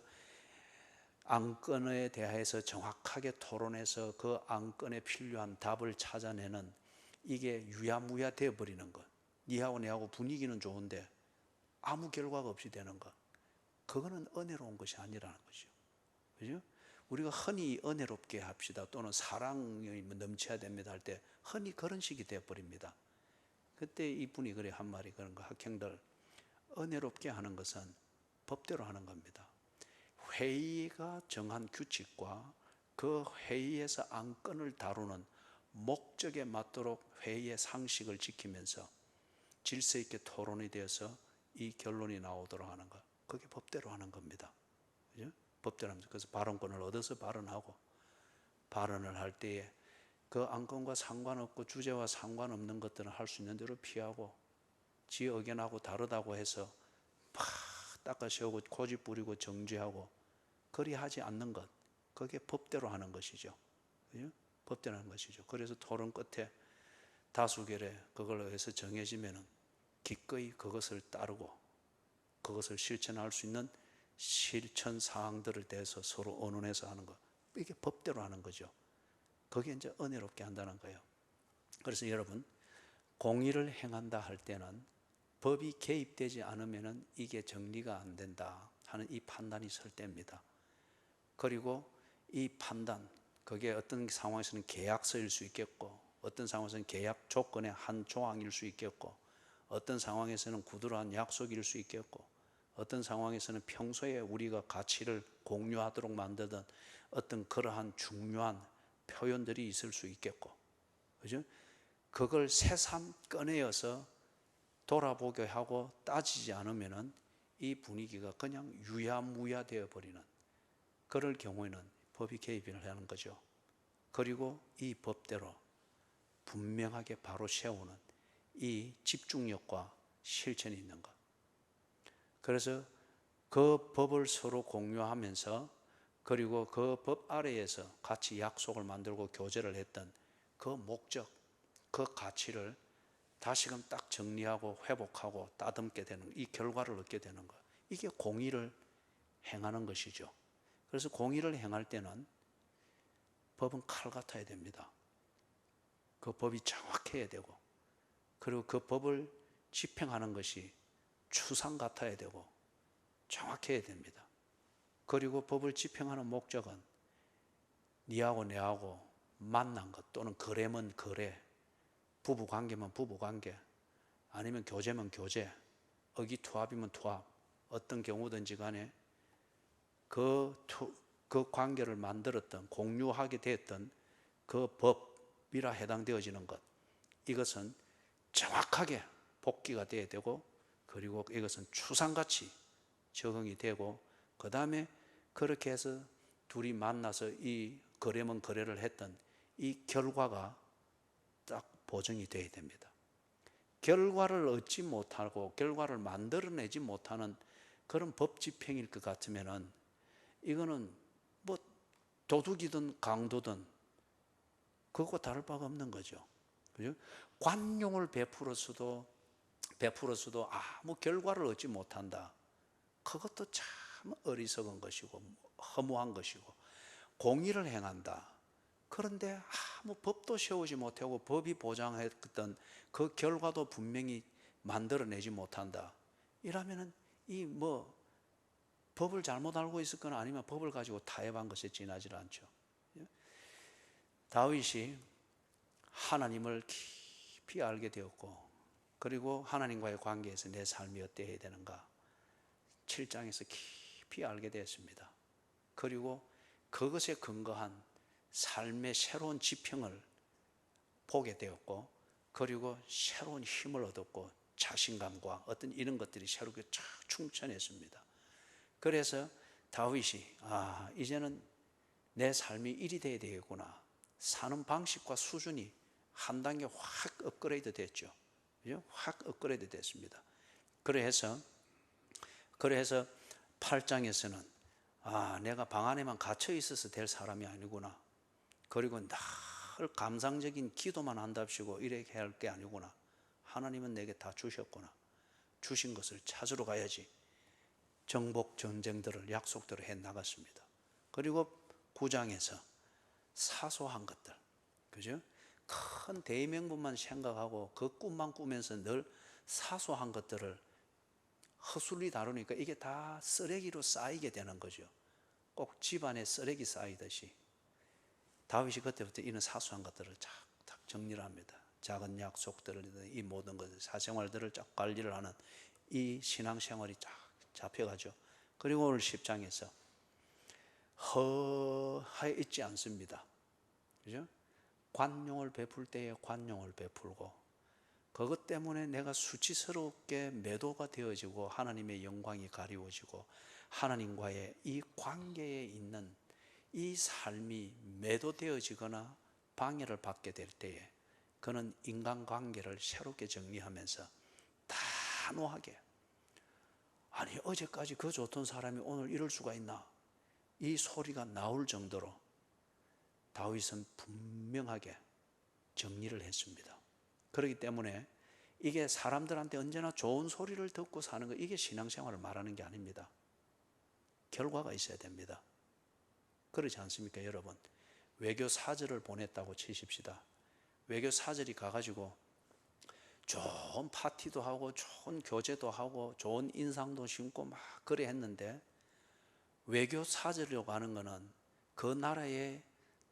안건에 대해서 정확하게 토론해서 그 안건에 필요한 답을 찾아내는, 이게 유야무야 되어버리는 것. 니하고 내하고 분위기는 좋은데 아무 결과가 없이 되는 것. 그거는 은혜로운 것이 아니라는 거죠. 그죠? 우리가 흔히 은혜롭게 합시다, 또는 사랑이 넘쳐야 됩니다 할 때 흔히 그런 식이 되어버립니다. 그때 이분이 그래 한 말이 그런 거. 학생들, 은혜롭게 하는 것은 법대로 하는 겁니다. 회의가 정한 규칙과 그 회의에서 안건을 다루는 목적에 맞도록 회의의 상식을 지키면서 질서 있게 토론이 되어서 이 결론이 나오도록 하는 것, 그게 법대로 하는 겁니다. 그죠? 법대로 하면서, 그래서 발언권을 얻어서 발언하고, 발언을 할 때에 그 안건과 상관없고 주제와 상관없는 것들은 할 수 있는 대로 피하고, 지 의견하고 다르다고 해서 막 닦아 세우고 고집 부리고 정죄하고 그리 하지 않는 것, 그게 법대로 하는 것이죠. 그죠? 법대로 하는 것이죠. 그래서 토론 끝에 다수결에 그걸 위해서 정해지면은 기꺼이 그것을 따르고 그것을 실천할 수 있는 실천 사항들을 대해서 서로 의논해서 하는 것, 이게 법대로 하는 거죠. 그게 이제 은혜롭게 한다는 거예요. 그래서 여러분, 공의를 행한다 할 때는 법이 개입되지 않으면 이게 정리가 안 된다 하는 이 판단이 설 때입니다. 그리고 이 판단, 그게 어떤 상황에서는 계약서일 수 있겠고, 어떤 상황에서는 계약 조건의 한 조항일 수 있겠고, 어떤 상황에서는 구두로한 약속일 수 있겠고, 어떤 상황에서는 평소에 우리가 가치를 공유하도록 만들던 어떤 그러한 중요한 표현들이 있을 수 있겠고, 그죠? 그걸 새삼 꺼내어서 돌아보게 하고 따지지 않으면은 이 분위기가 그냥 유야무야 되어 버리는, 그럴 경우에는 법이 개입을 하는 거죠. 그리고 이 법대로 분명하게 바로 세우는 이 집중력과 실천이 있는 것. 그래서 그 법을 서로 공유하면서, 그리고 그 법 아래에서 같이 약속을 만들고 교제를 했던 그 목적, 그 가치를 다시금 딱 정리하고 회복하고 따듬게 되는, 이 결과를 얻게 되는 것, 이게 공의를 행하는 것이죠. 그래서 공의를 행할 때는 법은 칼 같아야 됩니다. 그 법이 정확해야 되고, 그리고 그 법을 집행하는 것이 추상 같아야 되고 정확해야 됩니다. 그리고 법을 집행하는 목적은 니하고 내하고 만난 것, 또는 거래면 거래, 부부관계면 부부관계, 아니면 교제면 교제, 의기투합이면 투합, 어떤 경우든지 간에 그 관계를 만들었던, 공유하게 되었던 그 법이라 해당되어지는 것, 이것은 정확하게 복기가 되어야 되고, 그리고 이것은 추상같이 적응이 되고, 그 다음에 그렇게 해서 둘이 만나서 이 거래면 거래를 했던 이 결과가 딱 보정이 되어야 됩니다. 결과를 얻지 못하고 결과를 만들어내지 못하는 그런 법 집행일 것 같으면은 이거는 뭐 도둑이든 강도든 그거 다를 바가 없는 거죠. 그죠? 관용을 베풀었어도 아무 결과를 얻지 못한다. 그것도 참 어리석은 것이고 허무한 것이고, 공의를 행한다. 그런데 아무 법도 세우지 못하고 법이 보장했던 그 결과도 분명히 만들어내지 못한다. 이러면은 이 뭐 법을 잘못 알고 있었거나 아니면 법을 가지고 타협한 것에 지나질 않죠. 다윗이 하나님을 깊이 알게 되었고, 그리고 하나님과의 관계에서 내 삶이 어때야 되는가 7장에서 깊이 알게 되었습니다. 그리고 그것에 근거한 삶의 새로운 지평을 보게 되었고, 그리고 새로운 힘을 얻었고 자신감과 어떤 이런 것들이 새롭게 쫙 충천했습니다. 그래서 다윗이 이제는 내 삶이 일이 돼야 되겠구나, 사는 방식과 수준이 한 단계 확 업그레이드 됐죠. 확 업그레이드 됐습니다. 그래서 8장에서는 내가 방 안에만 갇혀 있어서 될 사람이 아니구나. 그리고 늘 감상적인 기도만 한답시고 이렇게 할 게 아니구나. 하나님은 내게 다 주셨구나. 주신 것을 찾으러 가야지. 정복 전쟁들을 약속대로 해 나갔습니다. 그리고 9장에서 사소한 것들, 그죠? 큰 대명분만 생각하고 그 꿈만 꾸면서 늘 사소한 것들을 허술히 다루니까 이게 다 쓰레기로 쌓이게 되는 거죠. 꼭 집안에 쓰레기 쌓이듯이 다윗이 그때부터 이런 사소한 것들을 쫙 정리를 합니다. 작은 약속들을, 이 모든 것을, 사생활들을 쫙 관리를 하는 이 신앙생활이 쫙 잡혀가죠. 그리고 오늘 10장에서 허하에 있지 않습니다. 그죠? 관용을 베풀 때에 관용을 베풀고, 그것 때문에 내가 수치스럽게 매도가 되어지고 하나님의 영광이 가리워지고 하나님과의 이 관계에 있는 이 삶이 매도되어지거나 방해를 받게 될 때에 그는 인간관계를 새롭게 정리하면서 단호하게, 아니 어제까지 그 좋던 사람이 오늘 이럴 수가 있나, 이 소리가 나올 정도로 다윗은 분명하게 정리를 했습니다. 그렇기 때문에 이게 사람들한테 언제나 좋은 소리를 듣고 사는 거, 이게 신앙생활을 말하는 게 아닙니다. 결과가 있어야 됩니다. 그렇지 않습니까, 여러분? 외교 사절을 보냈다고 치십시다. 외교 사절이 가가지고 좋은 파티도 하고 좋은 교제도 하고 좋은 인상도 심고 막 그래 했는데, 외교 사절이라고 하는 거는 그 나라의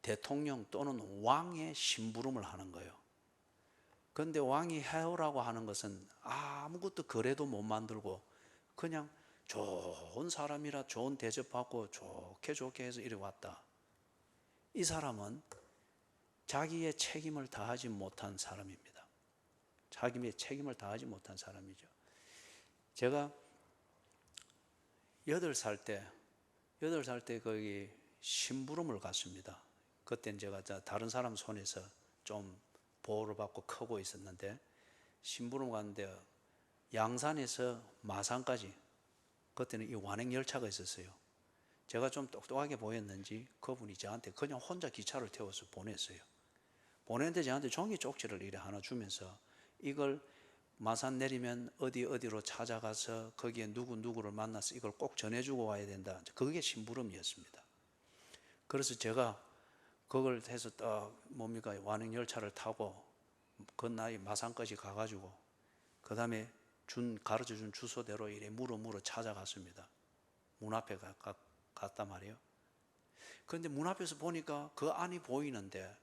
대통령 또는 왕의 심부름을 하는 거예요. 그런데 왕이 해오라고 하는 것은 아무것도 거래도 못 만들고 그냥 좋은 사람이라 좋은 대접받고 좋게 해서 이리 왔다. 이 사람은 자기의 책임을 다하지 못한 사람입니다. 자기의 책임을 다하지 못한 사람이죠. 제가 8살 때 거기 심부름을 갔습니다. 그때는 제가 다른 사람 손에서 좀 보호를 받고 크고 있었는데, 심부름 갔는데 양산에서 마산까지, 그때는 이 완행열차가 있었어요. 제가 좀 똑똑하게 보였는지 그분이 저한테 그냥 혼자 기차를 태워서 보냈어요. 보냈는데 저한테 종이 쪽지를 이래 하나 주면서, 이걸 마산 내리면 어디로 찾아가서 거기에 누구를 만나서 이걸 꼭 전해주고 와야 된다. 그게 심부름이었습니다. 그래서 제가 그걸 해서 완행열차를 타고 그 나이 마산까지 가가지고 그 다음에 가르쳐준 주소대로 이래 물어 찾아갔습니다. 문 앞에 갔단 말이에요. 그런데 문 앞에서 보니까 그 안이 보이는데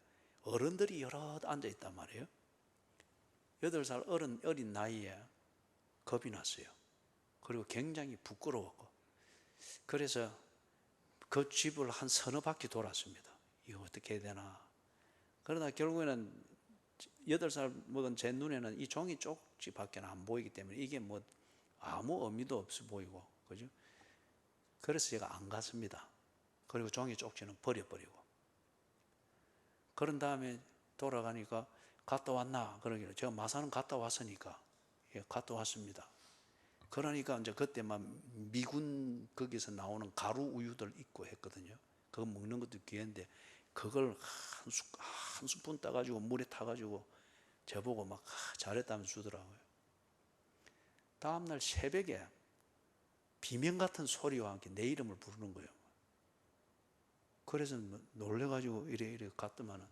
어른들이 여럿 앉아 있단 말이에요. 8살 어린 나이에 겁이 났어요. 그리고 굉장히 부끄러웠고, 그래서 그 집을 한 서너 바퀴 돌았습니다. 이거 어떻게 해야 되나. 그러나 결국에는 8살 먹은 제 눈에는 이 종이 쪽지밖에 안 보이기 때문에 이게 뭐 아무 의미도 없어 보이고, 그죠? 그래서 제가 안 갔습니다. 그리고 종이 쪽지는 버려버리고. 그런 다음에 돌아가니까 갔다 왔나? 그러기로 제가 마산은 갔다 왔으니까, 예, 갔다 왔습니다. 그러니까 이제 그때만 미군 거기서 나오는 가루 우유들 있고 했거든요. 그거 먹는 것도 귀한데 그걸 한 스푼 따가지고 물에 타가지고 저보고 막 잘했다면서 주더라고요. 다음날 새벽에 비명 같은 소리와 함께 내 이름을 부르는 거예요. 그래서 놀래가지고 이래 갔더만은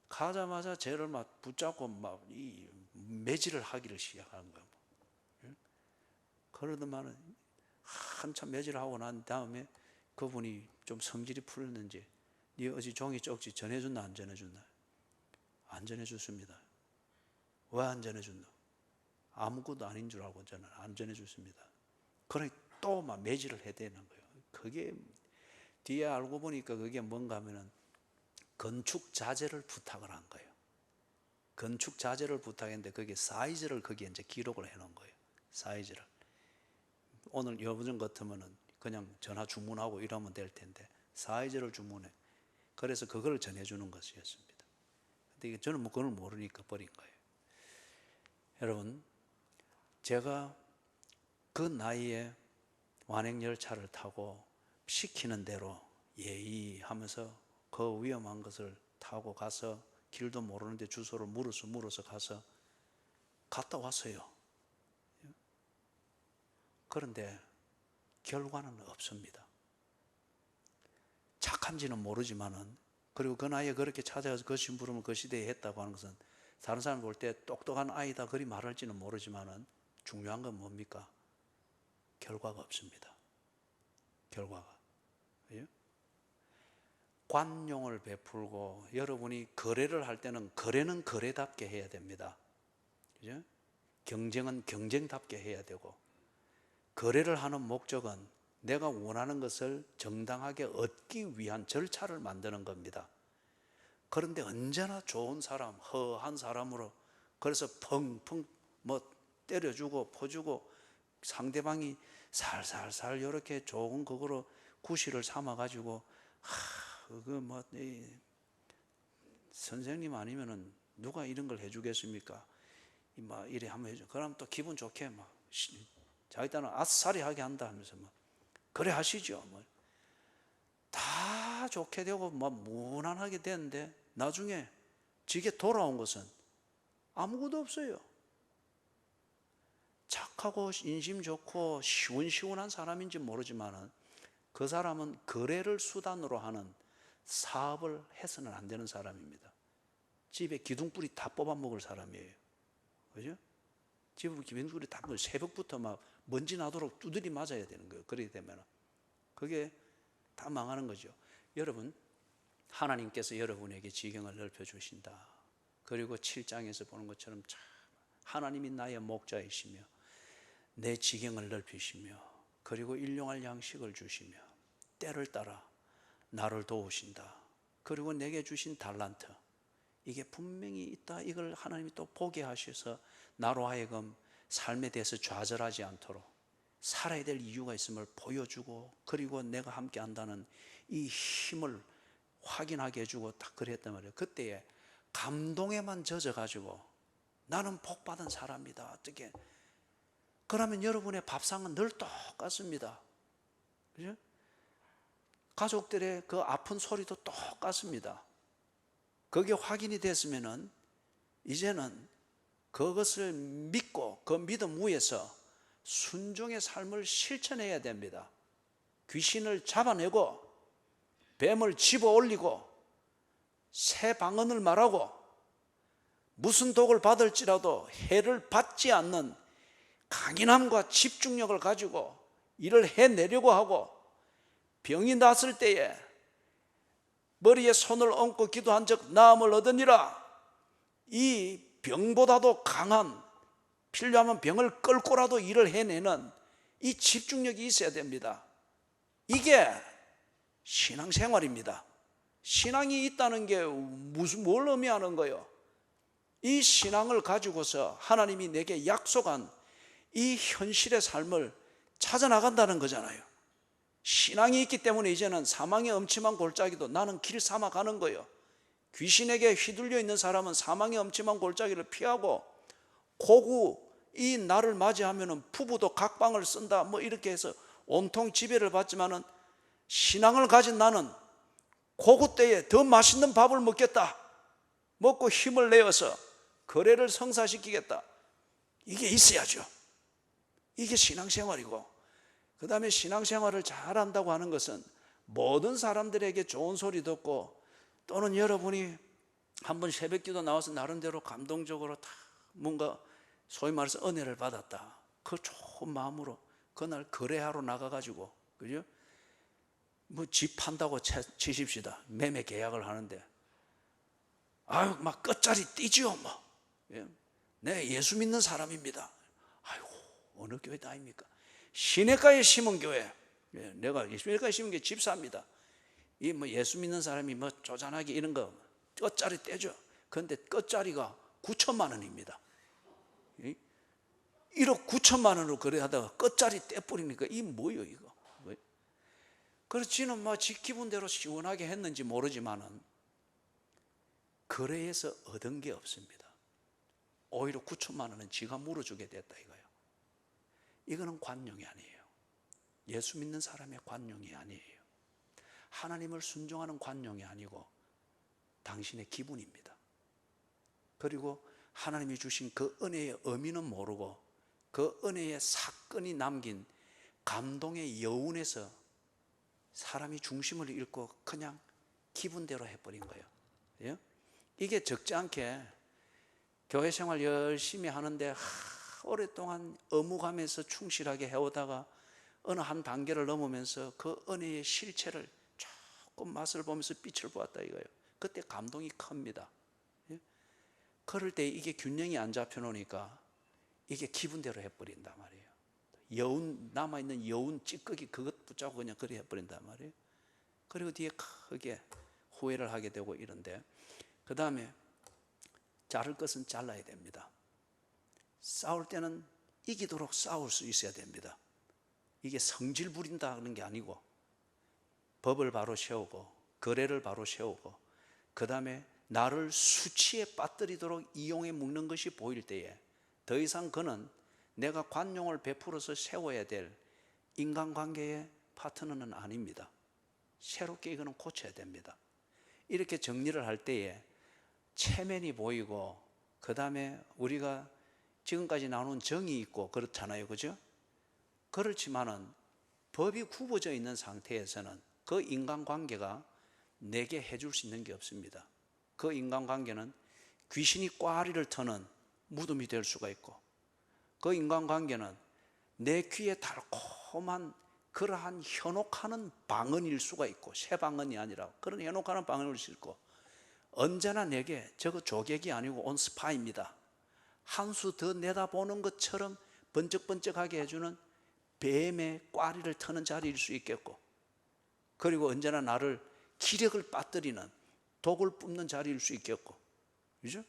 가자마자 쟤를 막 붙잡고 막 이 매질을 하기를 시작하는 거예요. 그러더만은 한참 매질하고 난 다음에 그분이 좀 성질이 풀렸는지 네 어찌 종이 쪽지 전해줬나 안 전해줬나? 안 전해줬습니다. 왜 안 전해줬나? 아무것도 아닌 줄 알고 저는 안 전해줬습니다. 그러니 또 막 매질을 해야 되는 거예요. 그게 뒤에 알고 보니까 그게 뭔가 하면은 건축 자재를 부탁을 한 거예요. 건축 자재를 부탁했는데 거기에 사이즈를 거기에 이제 기록을 해 놓은 거예요. 사이즈를. 오늘 요즘 같으면은 그냥 전화 주문하고 이러면 될 텐데 사이즈를 주문해. 그래서 그걸 전해주는 것이었습니다. 근데 저는 뭐 그걸 모르니까 버린 거예요. 여러분, 제가 그 나이에 완행열차를 타고 시키는 대로 예의하면서 그 위험한 것을 타고 가서 길도 모르는데 주소를 물어서 가서 갔다 왔어요. 그런데 결과는 없습니다. 착한지는 모르지만은, 그리고 그 나이에 그렇게 찾아가서 그 심부름을 그 시대에 했다고 하는 것은 다른 사람 볼 때 똑똑한 아이다 그리 말할지는 모르지만은 중요한 건 뭡니까? 결과가 없습니다. 결과가. 예? 관용을 베풀고 여러분이 거래를 할 때는 거래는 거래답게 해야 됩니다. 그죠? 경쟁은 경쟁답게 해야 되고, 거래를 하는 목적은 내가 원하는 것을 정당하게 얻기 위한 절차를 만드는 겁니다. 그런데 언제나 좋은 사람, 허한 사람으로 그래서 펑펑 뭐 때려주고 퍼주고 상대방이 살살살 이렇게 좋은 그거로 구실을 삼아가지고 선생님 아니면은 누가 이런 걸 해주겠습니까? 막 이래 한번 해줘. 그럼 또 기분 좋게 막 자기 딴은 아싸리하게 한다 하면서 막 그래 하시죠. 다 좋게 되고 막 무난하게 되는데 나중에 지게 돌아온 것은 아무것도 없어요. 착하고 인심 좋고 시원시원한 사람인지 모르지만은 그 사람은 거래를 수단으로 하는 사업을 해서는 안 되는 사람입니다. 집에 기둥뿌리 다 뽑아 먹을 사람이에요. 그죠? 집에 기둥뿌리 다 먹을, 새벽부터 막 먼지 나도록 두드리 맞아야 되는 거예요. 그렇게 되면 그게 다 망하는 거죠. 여러분, 하나님께서 여러분에게 지경을 넓혀 주신다. 그리고 7장에서 보는 것처럼 참 하나님이 나의 목자이시며 내 지경을 넓히시며 그리고 일용할 양식을 주시며 때를 따라 나를 도우신다. 그리고 내게 주신 달란트, 이게 분명히 있다. 이걸 하나님이 또 보게 하셔서 나로 하여금 삶에 대해서 좌절하지 않도록 살아야 될 이유가 있음을 보여주고, 그리고 내가 함께 한다는 이 힘을 확인하게 해주고 딱 그랬단 말이에요. 그때에 감동에만 젖어가지고 나는 복받은 사람이다. 어떻게? 그러면 여러분의 밥상은 늘 똑같습니다. 그죠? 가족들의 그 아픈 소리도 똑같습니다. 그게 확인이 됐으면은 이제는 그것을 믿고 그 믿음 위에서 순종의 삶을 실천해야 됩니다. 귀신을 잡아내고 뱀을 집어 올리고 새 방언을 말하고 무슨 독을 받을지라도 해를 받지 않는 강인함과 집중력을 가지고 일을 해내려고 하고, 병이 났을 때에 머리에 손을 얹고 기도한 적 나음을 얻으니라. 이 병보다도 강한, 필요하면 병을 끌고라도 일을 해내는 이 집중력이 있어야 됩니다. 이게 신앙생활입니다. 신앙이 있다는 게 뭘 의미하는 거예요? 이 신앙을 가지고서 하나님이 내게 약속한 이 현실의 삶을 찾아나간다는 거잖아요. 신앙이 있기 때문에 이제는 사망의 엄침한 골짜기도 나는 길 삼아 가는 거예요. 귀신에게 휘둘려 있는 사람은 사망의 엄침한 골짜기를 피하고 고구 이 날을 맞이하면 부부도 각방을 쓴다 뭐 이렇게 해서 온통 지배를 받지만은, 신앙을 가진 나는 고구 때에 더 맛있는 밥을 먹겠다. 먹고 힘을 내어서 거래를 성사시키겠다. 이게 있어야죠. 이게 신앙생활이고, 그 다음에 신앙생활을 잘한다고 하는 것은 모든 사람들에게 좋은 소리 듣고, 또는 여러분이 한번 새벽기도 나와서 나름대로 감동적으로 다 뭔가 소위 말해서 은혜를 받았다. 그 좋은 마음으로 그날 거래하러 나가가지고, 그죠? 뭐 집 판다고 치십시다. 매매 계약을 하는데, 아유, 막 끝자리 뛰지요, 뭐. 예? 네, 예수 믿는 사람입니다. 아이고, 어느 교회 다닙니까? 시내가에 심은 교회. 예, 내가 시내가에 심은 게 집사입니다. 이 뭐 예수 믿는 사람이 뭐 쪼잔하게 이런 거 끝자리 떼죠. 그런데 끝자리가 9천만 원입니다. 1억 9천만 원으로 거래하다가 끝자리 떼버리니까 이 뭐예요, 이거? 그래서 지는 뭐 지 기분대로 시원하게 했는지 모르지만은 거래에서 얻은 게 없습니다. 오히려 9천만 원은 지가 물어주게 됐다 이거예요. 이거는 관용이 아니에요. 예수 믿는 사람의 관용이 아니에요. 하나님을 순종하는 관용이 아니고 당신의 기분입니다. 그리고 하나님이 주신 그 은혜의 의미는 모르고 그 은혜의 사건이 남긴 감동의 여운에서 사람이 중심을 잃고 그냥 기분대로 해버린 거예요. 예? 이게 적지 않게 교회 생활 열심히 하는데 오랫동안 의무감에서 충실하게 해오다가 어느 한 단계를 넘으면서 그 은혜의 실체를 조금 맛을 보면서 빛을 보았다 이거예요. 그때 감동이 큽니다. 예? 그럴 때 이게 균형이 안 잡혀 놓으니까 이게 기분대로 해버린단 말이에요. 여운, 남아있는 여운 찌꺼기 그것 붙잡고 그냥 그리 해버린단 말이에요. 그리고 뒤에 크게 후회를 하게 되고 이런데, 그 다음에 자를 것은 잘라야 됩니다. 싸울 때는 이기도록 싸울 수 있어야 됩니다. 이게 성질 부린다는 게 아니고 법을 바로 세우고 거래를 바로 세우고 그 다음에 나를 수치에 빠뜨리도록 이용해 먹는 것이 보일 때에 더 이상 그는 내가 관용을 베풀어서 세워야 될 인간관계의 파트너는 아닙니다. 새롭게 이거는 고쳐야 됩니다. 이렇게 정리를 할 때에 체면이 보이고 그 다음에 우리가 지금까지 나눈 정이 있고 그렇잖아요, 그죠? 그렇지만은 법이 굽어져 있는 상태에서는 그 인간관계가 내게 해줄 수 있는 게 없습니다. 그 인간관계는 귀신이 꽈리를 터는 무덤이 될 수가 있고, 그 인간관계는 내 귀에 달콤한 그러한 현혹하는 방언일 수가 있고, 새 방언이 아니라 그런 현혹하는 방언일 수 있고, 언제나 내게 저거 조객이 아니고 온 스파입니다. 한 수 더 내다보는 것처럼 번쩍번쩍하게 해주는 뱀의 꽈리를 터는 자리일 수 있겠고, 그리고 언제나 나를 기력을 빠뜨리는 독을 뿜는 자리일 수 있겠고, 그죠?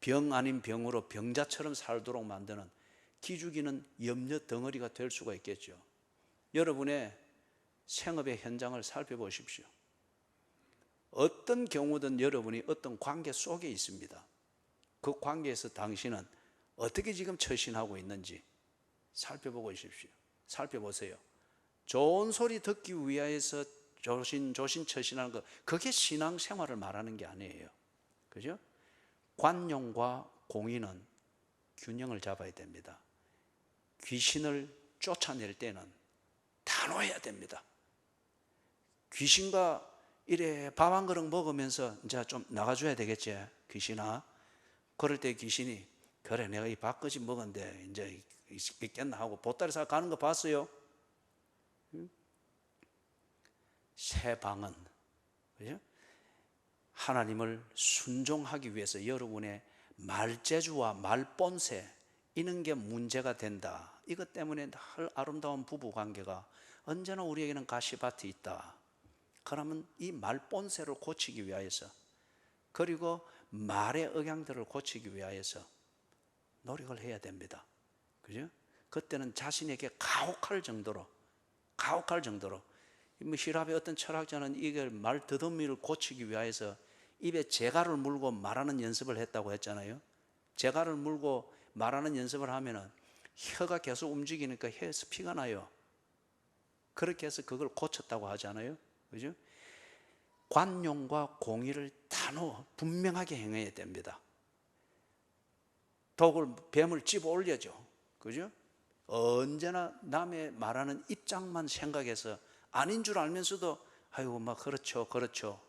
병 아닌 병으로 병자처럼 살도록 만드는 기죽이는 염려 덩어리가 될 수가 있겠죠. 여러분의 생업의 현장을 살펴보십시오. 어떤 경우든 여러분이 어떤 관계 속에 있습니다. 그 관계에서 당신은 어떻게 지금 처신하고 있는지 살펴보세요. 좋은 소리 듣기 위해서 조신처신하는 것, 그게 신앙생활을 말하는 게 아니에요. 그죠? 관용과 공의는 균형을 잡아야 됩니다. 귀신을 쫓아낼 때는 단호해야 됩니다. 귀신과 이래 밥 한 그릇 먹으면서 이제 좀 나가줘야 되겠지, 귀신아. 그럴 때 귀신이 그래 내가 이 밥까지 먹었는데 이제 있겠나 하고 보따리 싸 가는 거 봤어요? 새 방언, 그죠? 하나님을 순종하기 위해서 여러분의 말재주와 말본새 이런 게 문제가 된다. 이것 때문에 늘 아름다운 부부관계가 언제나 우리에게는 가시밭이 있다. 그러면 이 말본새를 고치기 위하여서, 그리고 말의 억양들을 고치기 위하여서 노력을 해야 됩니다. 그죠? 그때는 자신에게 가혹할 정도로 뭐 히랍의 어떤 철학자는 이걸 말 더듬이를 고치기 위해서 입에 재갈을 물고 말하는 연습을 했다고 했잖아요. 재갈을 물고 말하는 연습을 하면은 혀가 계속 움직이니까 혀에서 피가 나요. 그렇게 해서 그걸 고쳤다고 하잖아요. 그죠? 관용과 공의를 단호 분명하게 행해야 됩니다. 뱀을 집어 올려죠. 그죠? 언제나 남의 말하는 입장만 생각해서 아닌 줄 알면서도 아이고 막 그렇죠 그렇죠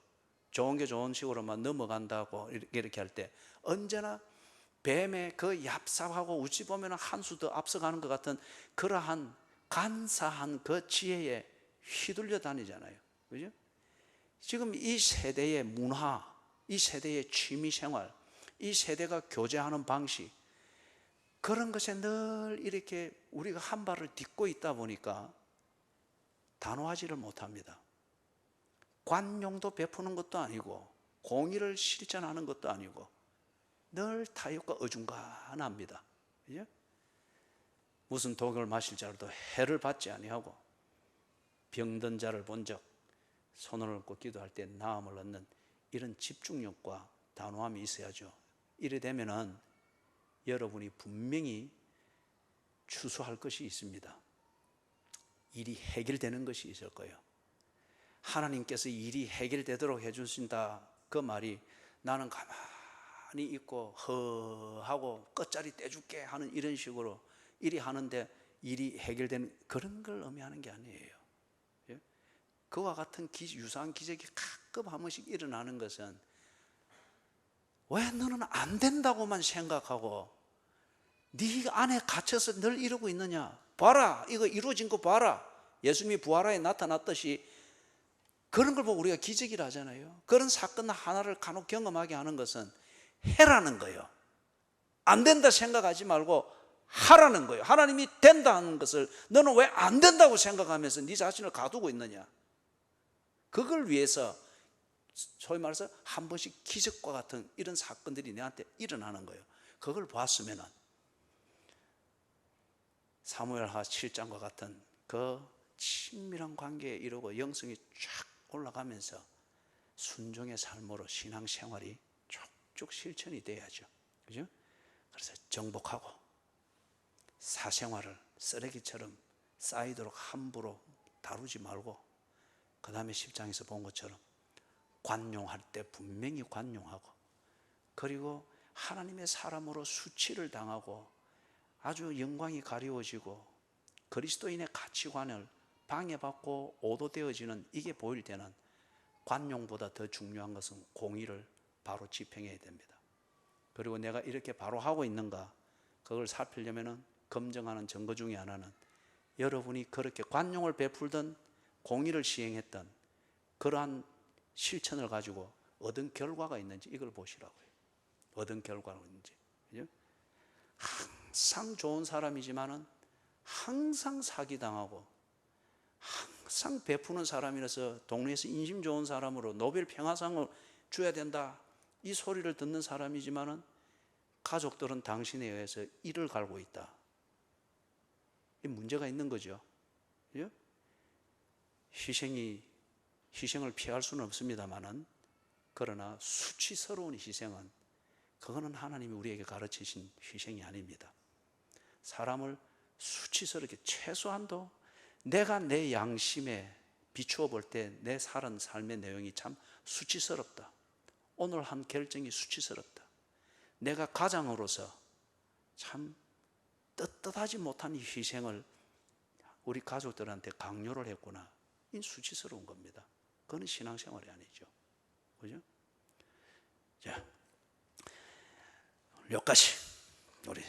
좋은 게 좋은 식으로만 넘어간다고 이렇게 할 때 언제나 뱀의 그 얍삽하고 어찌 보면 한 수 더 앞서가는 것 같은 그러한 간사한 그 지혜에 휘둘려 다니잖아요. 그죠? 지금 이 세대의 문화, 이 세대의 취미생활, 이 세대가 교제하는 방식, 그런 것에 늘 이렇게 우리가 한 발을 딛고 있다 보니까 단호하지를 못합니다. 관용도 베푸는 것도 아니고 공의를 실천하는 것도 아니고 늘 타협과 어중간합니다. 그죠? 무슨 독을 마실 자라도 해를 받지 아니하고 병든 자를 본 적 손을 얹고 기도할 때 나음을 얻는 이런 집중력과 단호함이 있어야죠. 이래 되면은 여러분이 분명히 추수할 것이 있습니다. 일이 해결되는 것이 있을 거예요. 하나님께서 일이 해결되도록 해주신다 그 말이 나는 가만히 있고 허하고 끝자리 떼줄게 하는 이런 식으로 일이 하는데 일이 해결되는 그런 걸 의미하는 게 아니에요. 그와 같은 유사한 기적이 가끔 한 번씩 일어나는 것은 왜 너는 안 된다고만 생각하고 네 안에 갇혀서 늘 이러고 있느냐, 봐라 이거 이루어진 거 봐라. 예수님이 부활하에 나타났듯이 그런 걸 보고 우리가 기적이라 하잖아요. 그런 사건 하나를 간혹 경험하게 하는 것은 해라는 거예요. 안 된다 생각하지 말고 하라는 거예요. 하나님이 된다는 것을 너는 왜 안 된다고 생각하면서 네 자신을 가두고 있느냐. 그걸 위해서 소위 말해서 한 번씩 기적과 같은 이런 사건들이 내한테 일어나는 거예요. 그걸 봤으면 사무엘하 7장과 같은 그 친밀한 관계에 이르고 영성이 쫙 올라가면서 순종의 삶으로 신앙생활이 쭉쭉 실천이 돼야죠. 그죠? 그래서 정복하고 사생활을 쓰레기처럼 쌓이도록 함부로 다루지 말고, 그 다음에 10장에서 본 것처럼 관용할 때 분명히 관용하고, 그리고 하나님의 사람으로 수치를 당하고 아주 영광이 가리워지고 그리스도인의 가치관을 방해받고 오도되어지는 이게 보일 때는 관용보다 더 중요한 것은 공의를 바로 집행해야 됩니다. 그리고 내가 이렇게 바로 하고 있는가, 그걸 살피려면 검증하는 증거 중에 하나는 여러분이 그렇게 관용을 베풀던 공의를 시행했던 그러한 실천을 가지고 얻은 결과가 있는지 이걸 보시라고요. 얻은 결과가 있는지. 그죠? 항상 좋은 사람이지만은 항상 사기당하고 항상 베푸는 사람이라서 동네에서 인심 좋은 사람으로 노벨 평화상을 줘야 된다 이 소리를 듣는 사람이지만은 가족들은 당신에 의해서 이를 갈고 있다. 이 문제가 있는 거죠. 그죠? 희생을 피할 수는 없습니다만은, 그러나 수치스러운 희생은 그거는 하나님이 우리에게 가르치신 희생이 아닙니다. 사람을 수치스럽게 최소한도 내가 내 양심에 비추어 볼 때 내 살은 삶의 내용이 참 수치스럽다. 오늘 한 결정이 수치스럽다. 내가 가장으로서 참 떳떳하지 못한 이 희생을 우리 가족들한테 강요를 했구나. 이 수치스러운 겁니다. 그건 신앙생활이 아니죠. 그죠? 자, 여기까지 우리